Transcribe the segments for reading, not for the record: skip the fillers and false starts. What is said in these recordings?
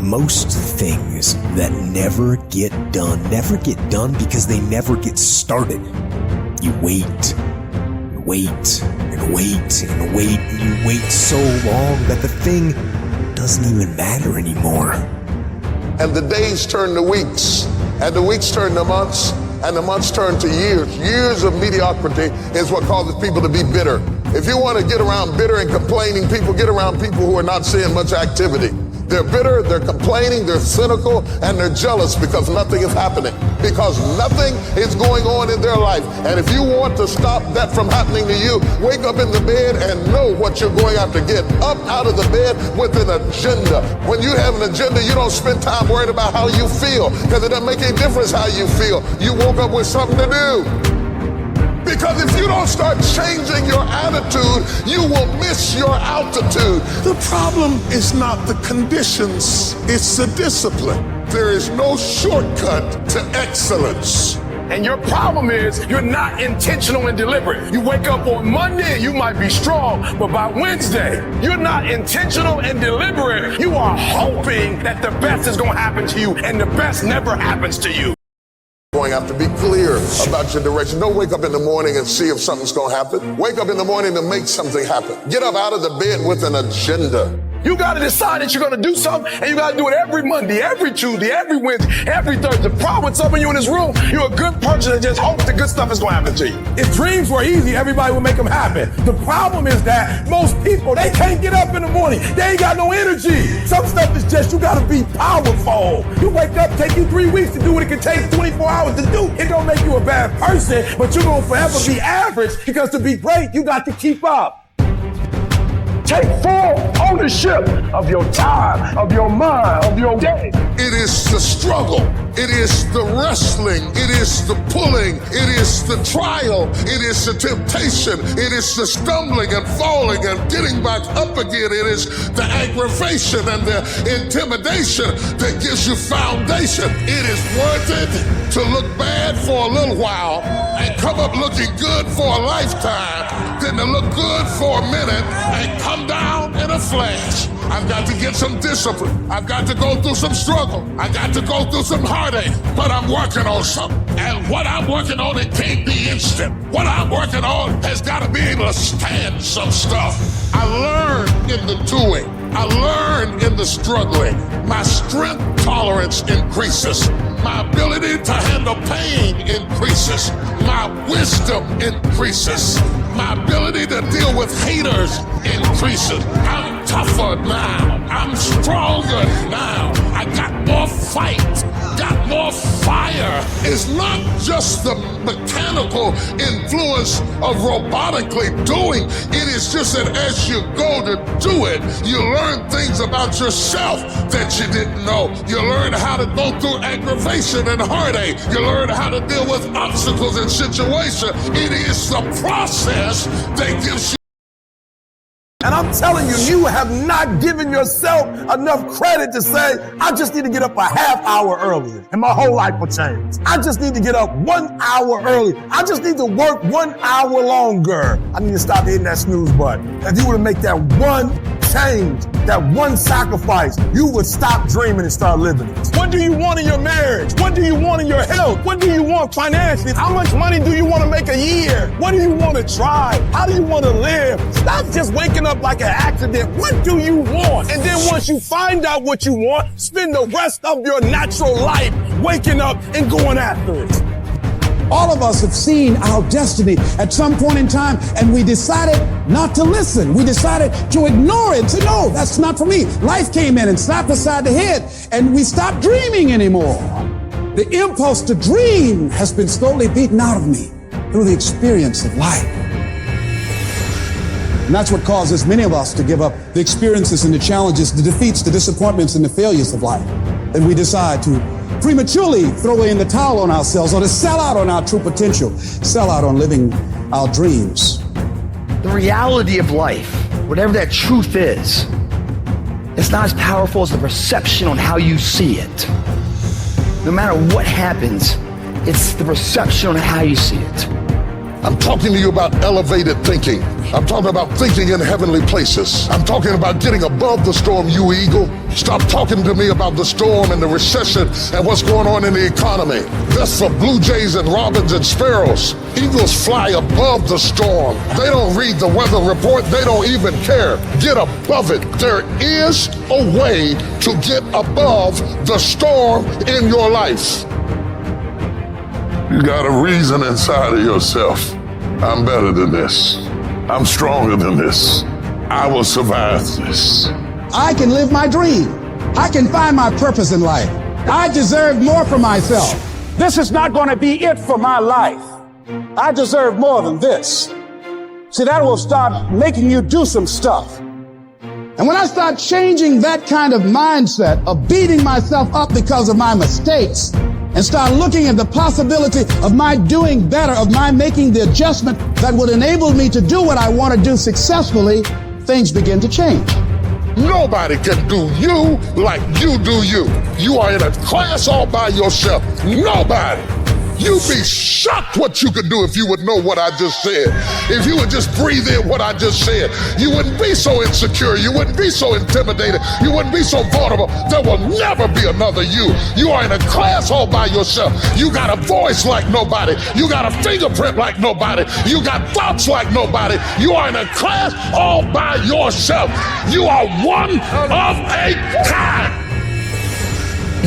Most things that never get done because they never get started. You wait, and wait, and wait, and wait, and you wait so long that the thing doesn't even matter anymore. And the days turn to weeks, and the weeks turn to months, and the months turn to years. Years of mediocrity is what causes people to be bitter. If you want to get around bitter and complaining people, get around people who are not seeing much activity. They're bitter, they're complaining, they're cynical, and they're jealous because nothing is happening, because nothing is going on in their life. And if you want to stop that from happening to you, wake up in the bed and know what you're going to have to get up out of the bed with an agenda. When you have an agenda, you don't spend time worrying about how you feel, because it doesn't make any difference how you feel. You woke up with something to do. Because if you don't start changing your attitude, you will miss your altitude. The problem is not the conditions, it's the discipline. There is no shortcut to excellence. And your problem is you're not intentional and deliberate. You wake up on Monday and you might be strong, but by Wednesday, you're not intentional and deliberate. You are hoping that the best is going to happen to you, and the best never happens to you. Going to have to be clear about your direction. Don't wake up in the morning and see if something's going to happen. Wake up in the morning to make something happen. Get up out of the bed with an agenda. You got to decide that you're going to do something, and you got to do it every Monday, every Tuesday, every Wednesday, every Thursday. The problem with some of you in this room, you're a good person that just hopes the good stuff is going to happen to you. If dreams were easy, everybody would make them happen. The problem is that most people, they can't get up in the morning. They ain't got no energy. Some stuff is just, you got to be powerful. You wake up, take you 3 weeks to do what it can take 24 hours to do. It don't make you a bad person, but you're going to forever be average, because to be great, you got to keep up. Take full ownership of your time, of your mind, of your day. It is the struggle. It is the wrestling. It is the pulling. It is the trial. It is the temptation. It is the stumbling and falling and getting back up again. It is the aggravation and the intimidation that gives you foundation. It is worth it to look bad for a little while and come up looking good for a lifetime, than to look good for a minute and come down in a flash. I've got to get some discipline. I've got to go through some struggle. I got to go through some heartache, but I'm working on something. And what I'm working on, it can't be instant. What I'm working on has got to be able to stand some stuff. I learn in the doing. I learn in the struggling. My strength tolerance increases. My ability to handle pain increases. My wisdom increases. My ability to deal with haters increases. I'm tougher now. I'm stronger now. I got more fight, got more fire. It's not just the mechanical influence of robotically doing. It is just that as you go to do it, you learn things about yourself that you didn't know. You learn how to go through aggravation and heartache. You learn how to deal with obstacles and situations. It is the process that gives you. And I'm telling you, you have not given yourself enough credit to say, I just need to get up a half hour earlier and my whole life will change. I just need to get up 1 hour early. I just need to work 1 hour longer. I need to stop hitting that snooze button. If you were to make that one change, that one sacrifice, you would stop dreaming and start living it. What do you want in your marriage? What do you want in your health? What do you want financially? How much money do you want to make a year? What do you want to try? How do you want to live? Stop just waking up like an accident. What do you want? And then once you find out what you want, spend the rest of your natural life waking up and going after it. All of us have seen our destiny at some point in time, and we decided not to listen. We decided to ignore it, to no, that's not for me. Life came in and slapped us side the head, and we stopped dreaming anymore. The impulse to dream has been slowly beaten out of me through the experience of life. And that's what causes many of us to give up the experiences and the challenges, the defeats, the disappointments, and the failures of life. And we decide to prematurely throw in the towel on ourselves, or to sell out on our true potential, sell out on living our dreams. The reality of life, whatever that truth is, it's not as powerful as the perception on how you see it. No matter what happens, it's the perception on how you see it. I'm talking to you about elevated thinking. I'm talking about thinking in heavenly places. I'm talking about getting above the storm, you eagle. Stop talking to me about the storm and the recession and what's going on in the economy. That's for blue jays and robins and sparrows. Eagles fly above the storm. They don't read the weather report. They don't even care. Get above it. There is a way to get above the storm in your life. You got a reason inside of yourself. I'm better than this. I'm stronger than this. I will survive this. I can live my dream. I can find my purpose in life. I deserve more for myself. This is not going to be it for my life. I deserve more than this. See, that will start making you do some stuff. And when I start changing that kind of mindset of beating myself up because of my mistakes and start looking at the possibility of my doing better, of my making the adjustment that would enable me to do what I want to do successfully, things begin to change. Nobody can do you like you do you. You are in a class all by yourself. Nobody. You'd be shocked what you could do if you would know what I just said. If you would just breathe in what I just said, you wouldn't be so insecure. You wouldn't be so intimidated. You wouldn't be so vulnerable. There will never be another you. You are in a class all by yourself. You got a voice like nobody. You got a fingerprint like nobody. You got thoughts like nobody. You are in a class all by yourself. You are one of a kind.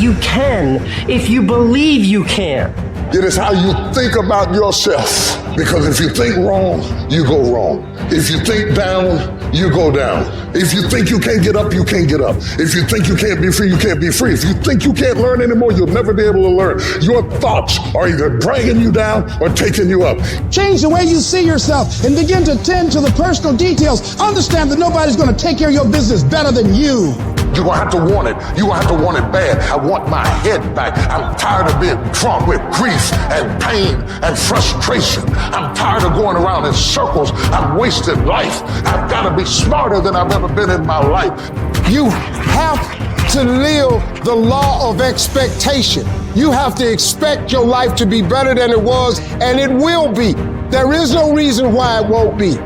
You can if you believe you can. It is how you think about yourself. Because if you think wrong, you go wrong. If you think down, you go down. If you think you can't get up, you can't get up. If you think you can't be free, you can't be free. If you think you can't learn anymore, you'll never be able to learn. Your thoughts are either dragging you down or taking you up. Change the way you see yourself and begin to tend to the personal details. Understand that nobody's going to take care of your business better than you. You're going to have to want it. You're going to have to want it bad. I want my head back. I'm tired of being drunk with grief and pain and frustration. I'm tired of going around in circles. I've wasted life. I've got to be smarter than I've ever been in my life. You have to live the law of expectation. You have to expect your life to be better than it was, and it will be. There is no reason why it won't be.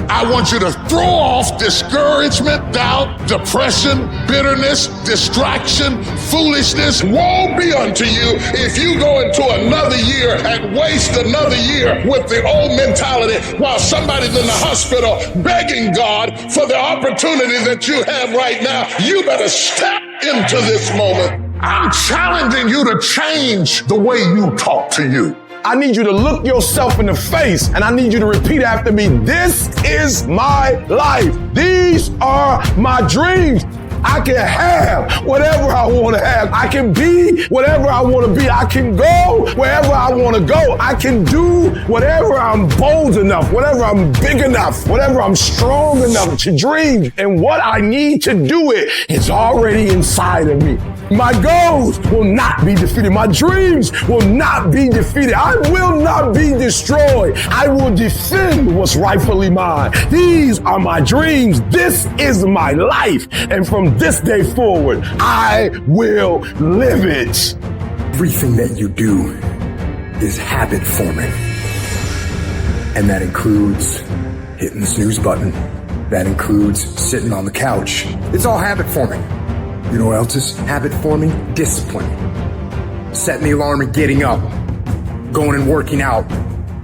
I want you to throw off discouragement, doubt, depression, bitterness, distraction, foolishness. Woe be unto you if you go into another year and waste another year with the old mentality while somebody's in the hospital begging God for the opportunity that you have right now. You better step into this moment. I'm challenging you to change the way you talk to you. I need you to look yourself in the face and I need you to repeat after me. This is my life. These are my dreams. I can have whatever I want to have. I can be whatever I want to be. I can go wherever I want to go. I can do whatever I'm bold enough, whatever I'm big enough, whatever I'm strong enough to dream. And what I need to do it is already inside of me. My goals will not be defeated. My dreams will not be defeated. I will not be destroyed. I will defend what's rightfully mine. These are my dreams. This is my life. And from this day forward, I will live it. Everything that you do is habit forming. And that includes hitting the snooze button. That includes sitting on the couch. It's all habit forming. You know what else is habit forming? Discipline. Setting the alarm and getting up. Going and working out.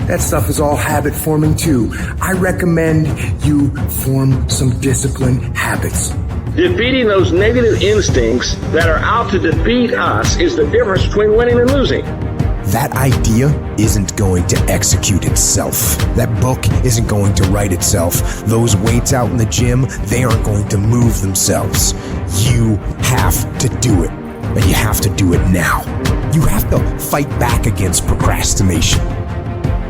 That stuff is all habit forming too. I recommend you form some disciplined habits. Defeating those negative instincts that are out to defeat us is the difference between winning and losing. That idea isn't going to execute itself. That book isn't going to write itself. Those weights out in the gym, they aren't going to move themselves. You have to do it, and you have to do it now. You have to fight back against procrastination.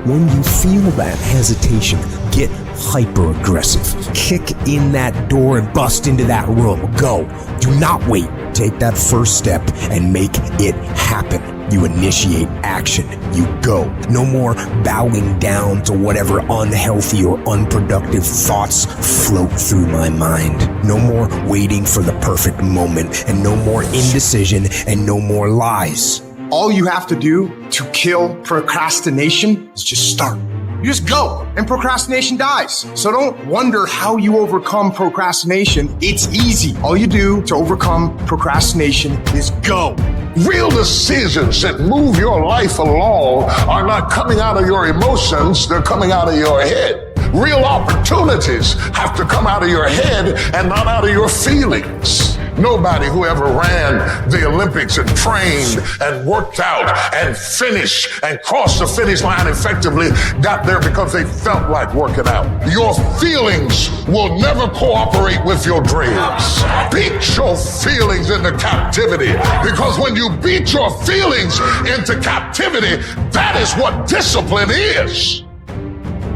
When you feel that hesitation, get hyper-aggressive. Kick in that door and bust into that room. Go. Do not wait. Take that first step and make it happen. You initiate action. You go. No more bowing down to whatever unhealthy or unproductive thoughts float through my mind. No more waiting for the perfect moment, and no more indecision, and no more lies. All you have to do to kill procrastination is just start. You just go, and procrastination dies. So don't wonder how you overcome procrastination. It's easy. All you do to overcome procrastination is go. Real decisions that move your life along are not coming out of your emotions, they're coming out of your head. Real opportunities have to come out of your head and not out of your feelings. Nobody who ever ran the Olympics and trained and worked out and finished and crossed the finish line effectively got there because they felt like working out. Your feelings will never cooperate with your dreams. Beat your feelings into captivity, because when you beat your feelings into captivity, that is what discipline is.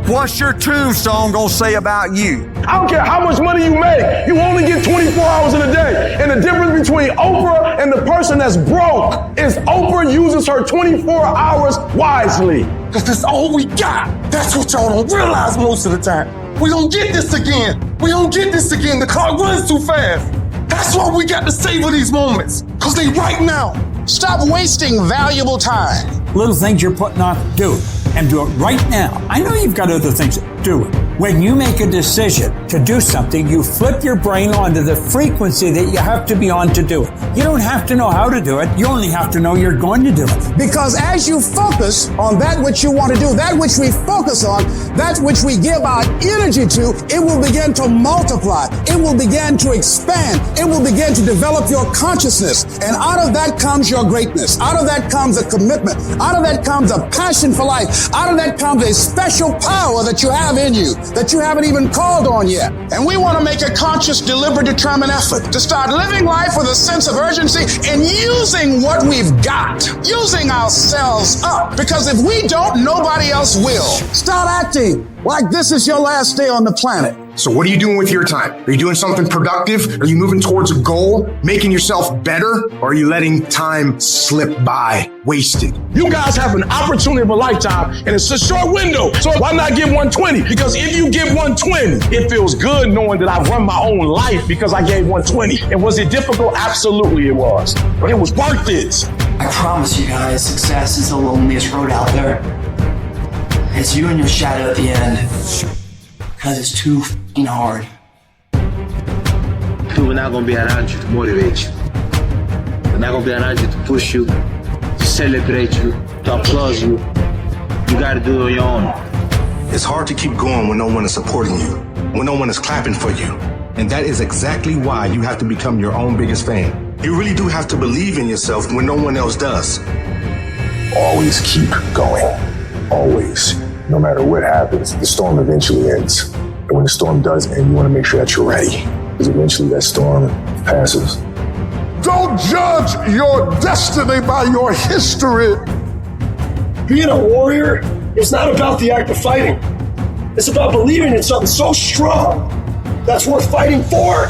What's your tombstone gonna say about you? I don't care how much money you make. You only get 24 hours in a day. And the difference between Oprah and the person that's broke is Oprah uses her 24 hours wisely. Because that's all we got. That's what y'all don't realize most of the time. We don't get this again. We don't get this again. The clock runs too fast. That's why we got to savor these moments. Because they right now. Stop wasting valuable time. Little things you're putting off, do it. And do it right now. I know you've got other things, do it. When you make a decision to do something, you flip your brain onto the frequency that you have to be on to do it. You don't have to know how to do it. You only have to know you're going to do it. Because as you focus on that which you want to do, that which we focus on, that which we give our energy to, it will begin to multiply. It will begin to expand. It will begin to develop your consciousness. And out of that comes your greatness. Out of that comes a commitment. Out of that comes a passion for life. Out of that comes a special power that you have in you that you haven't even called on yet. And we want to make a conscious, deliberate, determined effort to start living life with a sense of urgency and using what we've got, using ourselves up. Because if we don't, nobody else will. Start acting like this is your last day on the planet. So what are you doing with your time? Are you doing something productive? Are you moving towards a goal, making yourself better? Or are you letting time slip by, wasted? You guys have an opportunity of a lifetime, and it's a short window. So why not give 120? Because if you give 120, it feels good knowing that I run my own life because I gave 120. And was it difficult? Absolutely it was. But it was worth it. I promise you guys, success is the loneliest road out there. It's you and your shadow at the end. Because it's too f***ing hard. People are not going to be around you to motivate you. They're not going to be around you to push you, to celebrate you, to applaud you. You got to do it on your own. It's hard to keep going when no one is supporting you, when no one is clapping for you. And that is exactly why you have to become your own biggest fan. You really do have to believe in yourself when no one else does. Always keep going. Always. No matter what happens, the storm eventually ends. And when the storm does end, you want to make sure that you're ready, because eventually that storm passes. Don't judge your destiny by your history. Being a warrior is not about the act of fighting. It's about believing in something so strong that's worth fighting for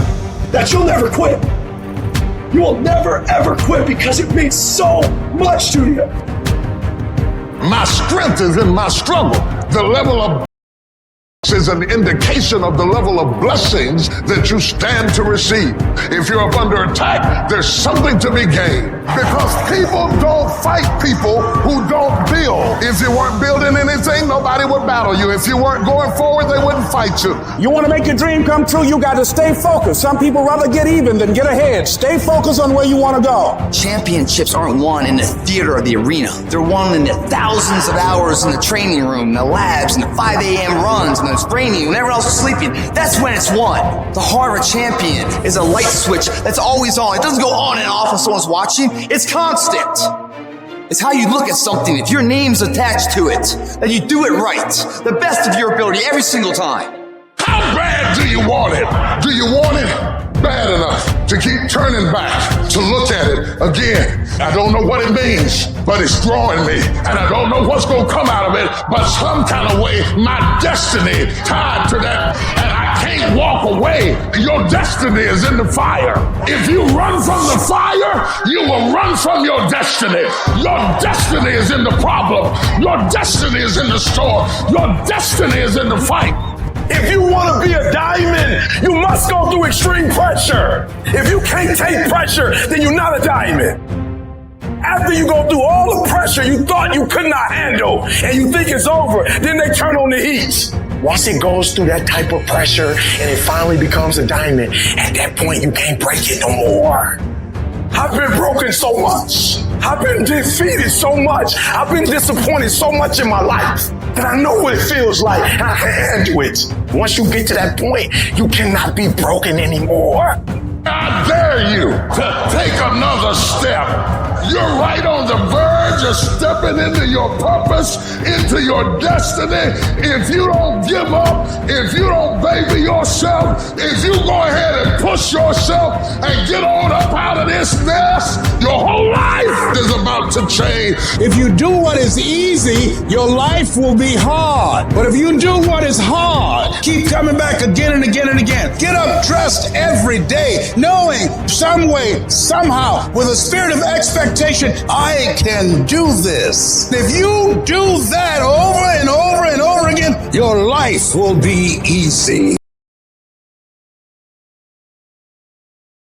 that you'll never quit. You will never, ever quit because it means so much to you. My strength is in my struggle. The level of is an indication of the level of blessings that you stand to receive. If you're up under attack, there's something to be gained. Because people don't fight people who don't build. If you weren't building anything, nobody would battle you. If you weren't going forward, they wouldn't fight you. You want to make your dream come true, you got to stay focused. Some people rather get even than get ahead. Stay focused on where you want to go. Championships aren't won in the theater or the arena. They're won in the thousands of hours in the training room, the labs, and the 5 a.m. runs, and the training when everyone else is sleeping. That's when it's won. The heart of a champion is a light switch that's always on. It doesn't go on and off when someone's watching. It's constant. It's how you look at something. If your name's attached to it, then you do it right. The best of your ability every single time. How bad do you want it? Do you want it bad enough to keep turning back, to look at it again? I don't know what it means, but it's drawing me. And I don't know what's going to come out of it, but some kind of way, my destiny tied to that. And I can't walk away. Your destiny is in the fire. If you run from the fire, you will run from your destiny. Your destiny is in the problem. Your destiny is in the store. Your destiny is in the fight. If you want to be a diamond, you must go through extreme pressure. If you can't take pressure, then you're not a diamond. After you go through all the pressure you thought you could not handle and you think it's over, then they turn on the heat. Once it goes through that type of pressure and it finally becomes a diamond, at that point you can't break it no more. I've been broken so much. I've been defeated so much. I've been disappointed so much in my life that I know what it feels like and I can handle it. Once you get to that point, you cannot be broken anymore. I dare you to take another step. You're right on the verge of stepping into your purpose, into your destiny. If you don't give up, if you don't baby yourself, if you go ahead and push yourself and get on up out of this mess, your whole life is about to change. If you do what is easy, your life will be hard. But if you do what is hard, keep coming back again and again and again. Get up dressed every day, knowing some way, somehow, with a spirit of expectation, I can do this. If you do that over and over and over again, your life will be easy.